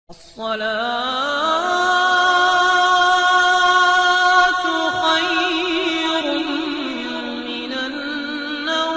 الصلاة خير من النوم۔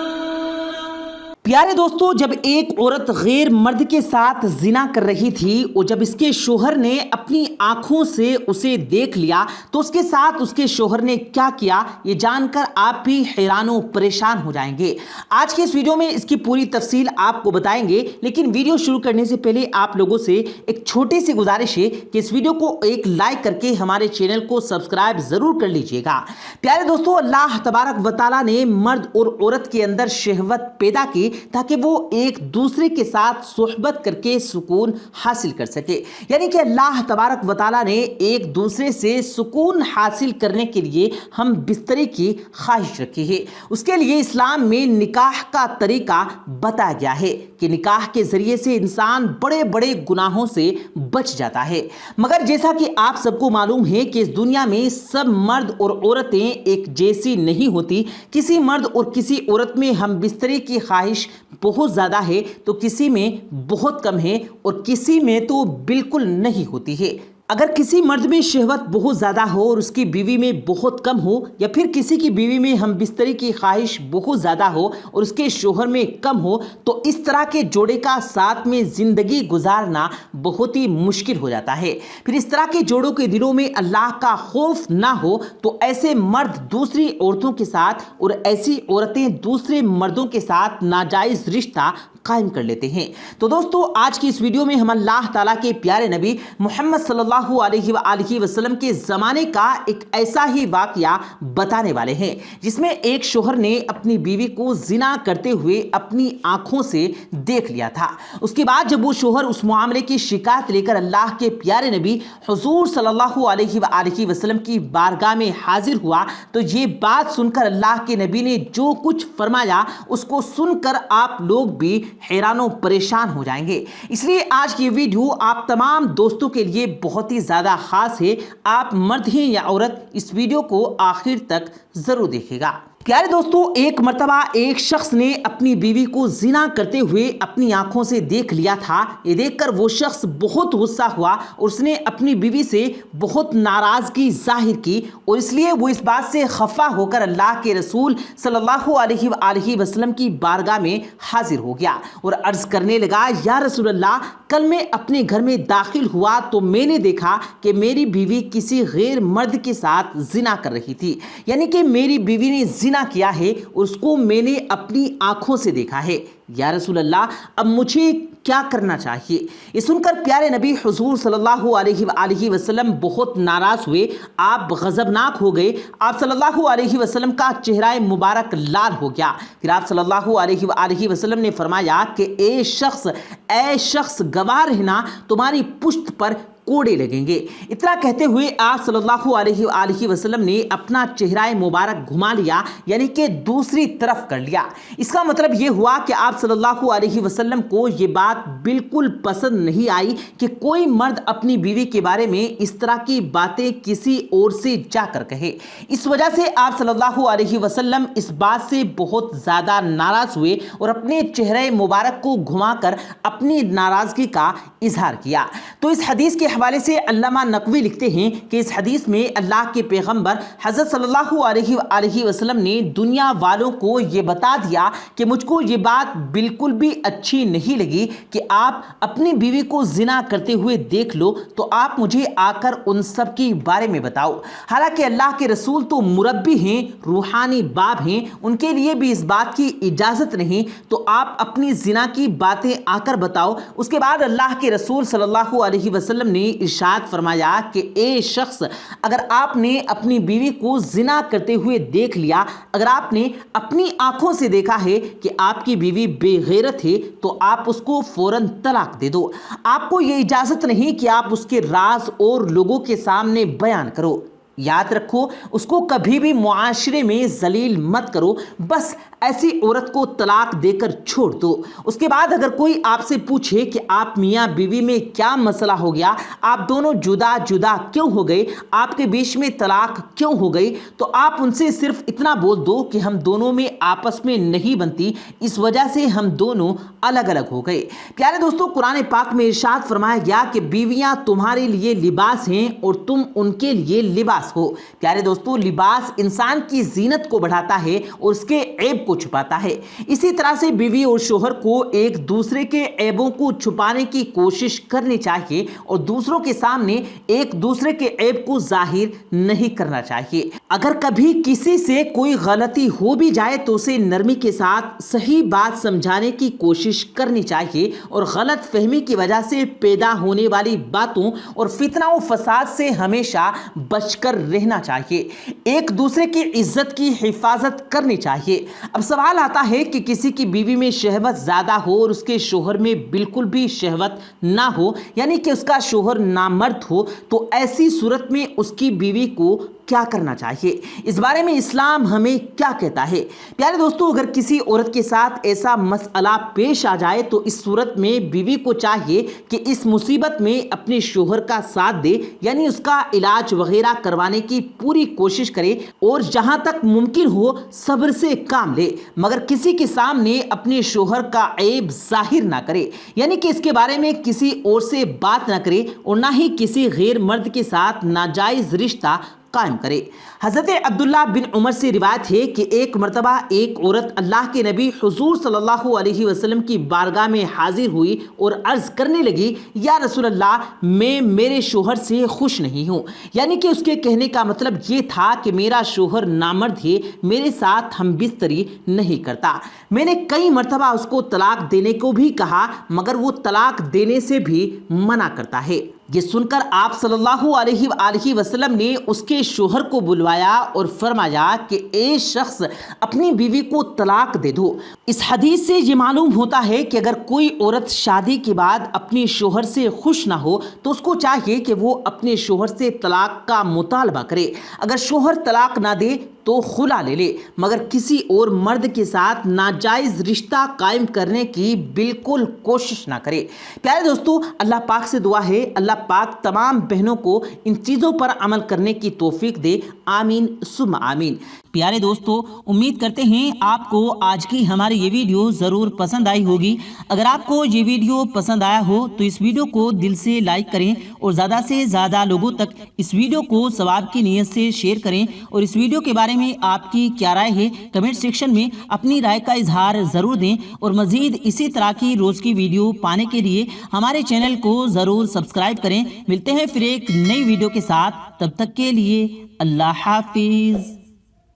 پیارے دوستو، جب ایک عورت غیر مرد کے ساتھ زنا کر رہی تھی اور جب اس کے شوہر نے اپنی آنکھوں سے اسے دیکھ لیا تو اس کے ساتھ اس کے شوہر نے کیا کیا، یہ جان کر آپ بھی حیران و پریشان ہو جائیں گے۔ آج کے اس ویڈیو میں اس کی پوری تفصیل آپ کو بتائیں گے، لیکن ویڈیو شروع کرنے سے پہلے آپ لوگوں سے ایک چھوٹی سی گزارش ہے کہ اس ویڈیو کو ایک لائک کر کے ہمارے چینل کو سبسکرائب ضرور کر لیجئے گا۔ پیارے دوستو، اللہ تبارک و تعالیٰ نے مرد اور عورت کے اندر شہوت پیدا کی تاکہ وہ ایک دوسرے کے ساتھ صحبت کر کے سکون حاصل کر سکے، یعنی کہ اللہ تبارک و تعالیٰ نے ایک دوسرے سے سکون حاصل کرنے کے لیے ہم بستری کی خواہش رکھی ہے۔ اس کے لیے اسلام میں نکاح کا طریقہ بتایا گیا ہے کہ نکاح کے ذریعے سے انسان بڑے بڑے گناہوں سے بچ جاتا ہے، مگر جیسا کہ آپ سب کو معلوم ہے کہ اس دنیا میں سب مرد اور عورتیں ایک جیسی نہیں ہوتی۔ کسی مرد اور کسی عورت میں ہم بستری کی خواہش بہت زیادہ ہے تو کسی میں بہت کم ہے اور کسی میں تو بالکل نہیں ہوتی ہے۔ اگر کسی مرد میں شہوت بہت زیادہ ہو اور اس کی بیوی میں بہت کم ہو، یا پھر کسی کی بیوی میں ہم بستری کی خواہش بہت زیادہ ہو اور اس کے شوہر میں کم ہو، تو اس طرح کے جوڑے کا ساتھ میں زندگی گزارنا بہت ہی مشکل ہو جاتا ہے۔ پھر اس طرح کے جوڑوں کے دلوں میں اللہ کا خوف نہ ہو تو ایسے مرد دوسری عورتوں کے ساتھ اور ایسی عورتیں دوسرے مردوں کے ساتھ ناجائز رشتہ قائم کر لیتے ہیں۔ تو دوستو، آج کی اس ویڈیو میں ہم اللہ تعالیٰ کے پیارے نبی محمد صلی اللہ علیہ وآلہ وسلم کے زمانے کا ایک ایسا ہی واقعہ بتانے والے ہیں جس میں ایک شوہر نے اپنی بیوی کو زنا کرتے ہوئے اپنی آنکھوں سے دیکھ لیا تھا۔ اس کے بعد جب وہ شوہر اس معاملے کی شکایت لے کر اللہ کے پیارے نبی حضور صلی اللہ علیہ وآلہ وسلم کی بارگاہ میں حاضر ہوا تو یہ بات سن کر اللہ کے نبی نے جو کچھ فرمایا اس کو سن کر آپ لوگ بھی حیران و پریشان ہو جائیں گے۔ اس لیے آج کی ویڈیو آپ تمام دوستوں کے لیے بہت ہی زیادہ خاص ہے۔ آپ مرد ہیں یا عورت، اس ویڈیو کو آخر تک ضرور دیکھیے گا۔ پیارے دوستو، ایک مرتبہ ایک شخص نے اپنی بیوی کو زنا کرتے ہوئے اپنی آنکھوں سے دیکھ لیا تھا۔ یہ دیکھ کر وہ شخص بہت غصہ ہوا اور اس نے اپنی بیوی سے بہت ناراضگی ظاہر کی، اور اس لیے وہ اس بات سے خفا ہو کر اللہ کے رسول صلی اللہ علیہ وآلہ وسلم کی بارگاہ میں حاضر ہو گیا اور عرض کرنے لگا، یا رسول اللہ، کل میں اپنے گھر میں داخل ہوا تو میں نے دیکھا کہ میری بیوی کسی غیر مرد کے ساتھ زنا کر رہی تھی، یعنی کہ میری بیوی نے زنا کیا ہے اور اس کو میں نے اپنی آنکھوں سے دیکھا ہے۔ یا رسول اللہ، اب مجھے کیا کرنا چاہیے؟ یہ سن کر پیارے نبی حضور صلی اللہ علیہ وآلہ وسلم بہت ناراض ہوئے، آپ غضبناک ہو گئے۔ آپ صلی اللہ علیہ وسلم کا چہرہ مبارک لال ہو گیا۔ پھر آپ صلی اللہ علیہ وآلہ وسلم نے فرمایا کہ اے شخص گواہ رہنا، تمہاری پشت پر کوڑے لگیں گے۔ اتنا کہتے ہوئے آپ صلی اللہ علیہ وآلہ وسلم نے اپنا چہرہ مبارک گھما لیا، یعنی کہ دوسری طرف کر لیا۔ اس کا مطلب یہ ہوا کہ آپ صلی اللہ علیہ وسلم کو یہ بات بالکل پسند نہیں آئی کہ کوئی مرد اپنی بیوی کے بارے میں اس طرح کی باتیں کسی اور سے جا کر کہے۔ اس وجہ سے آپ صلی اللہ علیہ وسلم اس بات سے بہت زیادہ ناراض ہوئے اور اپنے چہرہ مبارک کو گھما کر اپنی ناراضگی کا اظہار کیا۔ تو اس حدیث کے حوالے سے علامہ نقوی لکھتے ہیں کہ اس حدیث میں اللہ کے پیغمبر حضرت صلی اللہ علیہ وآلہ وسلم نے دنیا والوں کو یہ بتا دیا کہ مجھ کو یہ بات بالکل بھی اچھی نہیں لگی کہ آپ اپنی بیوی کو زنا کرتے ہوئے دیکھ لو، تو آپ مجھے آ کر ان سب کے بارے میں بتاؤ۔ حالانکہ اللہ کے رسول تو مربی ہیں، روحانی باپ ہیں، ان کے لیے بھی اس بات کی اجازت نہیں، تو آپ اپنی زنا کی باتیں آ کر بتاؤ۔ اس کے بعد اللہ کے رسول صلی اللہ علیہ وسلم نے ارشاد فرمایا کہ اے شخص، اگر آپ نے اپنی بیوی کو زنا کرتے ہوئے دیکھ لیا، اگر آپ نے اپنی آنکھوں سے دیکھا ہے کہ آپ کی بیوی بے غیرت ہے، تو آپ اس کو فوراً طلاق دے دو۔ آپ کو یہ اجازت نہیں کہ آپ اس کے راز اور لوگوں کے سامنے بیان کرو۔ یاد رکھو اس کو کبھی بھی معاشرے میں ذلیل مت کرو، بس ایسی عورت کو طلاق دے کر چھوڑ دو۔ اس کے بعد اگر کوئی آپ سے پوچھے کہ آپ میاں بیوی میں کیا مسئلہ ہو گیا، آپ دونوں جدا جدا کیوں ہو گئے، آپ کے بیچ میں طلاق کیوں ہو گئی، تو آپ ان سے صرف اتنا بول دو کہ ہم دونوں میں آپس میں نہیں بنتی، اس وجہ سے ہم دونوں الگ الگ ہو گئے۔ پیارے دوستو، قرآن پاک میں ارشاد فرمایا گیا کہ بیویاں تمہارے لیے لباس ہیں اور تم ان کے لیے لباس ہو۔ پیارے دوستو، لباس انسان کی زینت کو بڑھاتا ہے اور اس کے عیب کو چھپاتا ہے۔ اسی طرح سے بیوی اور شوہر کو ایک دوسرے کے عیبوں کو چھپانے کی کوشش کرنی چاہیے اور دوسروں کے سامنے ایک دوسرے کے عیب کو ظاہر نہیں کرنا چاہیے۔ اگر کبھی کسی سے کوئی غلطی ہو بھی جائے تو اسے نرمی کے ساتھ صحیح بات سمجھانے کی کوشش کرنی چاہیے اور غلط فہمی کی وجہ سے پیدا ہونے والی باتوں اور فتنہ و فساد سے ہمیشہ بچ کر رہنا چاہیے۔ ایک دوسرے کی عزت کی حفاظت کرنی چاہیے۔ اب سوال آتا ہے کہ کسی کی بیوی میں شہوت زیادہ ہو اور اس کے شوہر میں بالکل بھی شہوت نہ ہو، یعنی کہ اس کا شوہر نامرد ہو، تو ایسی صورت میں اس کی بیوی کو کیا کرنا چاہیے؟ اس بارے میں اسلام ہمیں کیا کہتا ہے؟ پیارے دوستو، اگر کسی عورت کے ساتھ ایسا مسئلہ پیش آ جائے تو اس صورت میں بیوی کو چاہیے کہ اس مصیبت میں اپنے شوہر کا ساتھ دے، یعنی اس کا علاج وغیرہ کروانے کی پوری کوشش کرے اور جہاں تک ممکن ہو صبر سے کام لے، مگر کسی کے سامنے اپنے شوہر کا عیب ظاہر نہ کرے، یعنی کہ اس کے بارے میں کسی اور سے بات نہ کرے اور نہ ہی کسی غیر مرد کے ساتھ ناجائز رشتہ قائم کرے۔ حضرت عبداللہ بن عمر سے روایت ہے کہ ایک مرتبہ ایک عورت اللہ کے نبی حضور صلی اللہ علیہ وسلم کی بارگاہ میں حاضر ہوئی اور عرض کرنے لگی، یا رسول اللہ، میں میرے شوہر سے خوش نہیں ہوں، یعنی کہ اس کے کہنے کا مطلب یہ تھا کہ میرا شوہر نامرد ہے، میرے ساتھ ہم بستری نہیں کرتا۔ میں نے کئی مرتبہ اس کو طلاق دینے کو بھی کہا مگر وہ طلاق دینے سے بھی منع کرتا ہے۔ یہ سن کر آپ صلی اللہ علیہ وآلہ وسلم نے اس کے شوہر کو بلوایا اور فرمایا کہ اے شخص، اپنی بیوی کو طلاق دے دو۔ اس حدیث سے یہ معلوم ہوتا ہے کہ اگر کوئی عورت شادی کے بعد اپنے شوہر سے خوش نہ ہو تو اس کو چاہیے کہ وہ اپنے شوہر سے طلاق کا مطالبہ کرے۔ اگر شوہر طلاق نہ دے تو خلا لے لے، مگر کسی اور مرد کے ساتھ ناجائز رشتہ قائم کرنے کی بالکل کوشش نہ کرے۔ پیارے دوستو، اللہ پاک سے دعا ہے اللہ پاک تمام بہنوں کو ان چیزوں پر عمل کرنے کی توفیق دے، آمین ثم آمین۔ پیارے دوستو، امید کرتے ہیں آپ کو آج کی ہماری یہ ویڈیو ضرور پسند آئی ہوگی۔ اگر آپ کو یہ ویڈیو پسند آیا ہو تو اس ویڈیو کو دل سے لائک کریں اور زیادہ سے زیادہ لوگوں تک اس ویڈیو کو ثواب کی نیت سے شیئر کریں، اور اس ویڈیو کے بارے میں آپ کی کیا رائے ہے کمنٹ سیکشن میں اپنی رائے کا اظہار ضرور دیں، اور مزید اسی طرح کی روز کی ویڈیو پانے کے لیے ہمارے چینل کو ضرور سبسکرائب کریں۔ ملتے ہیں پھر ایک نئی ویڈیو کے ساتھ، تب تک کے لیے اللہ حافظ۔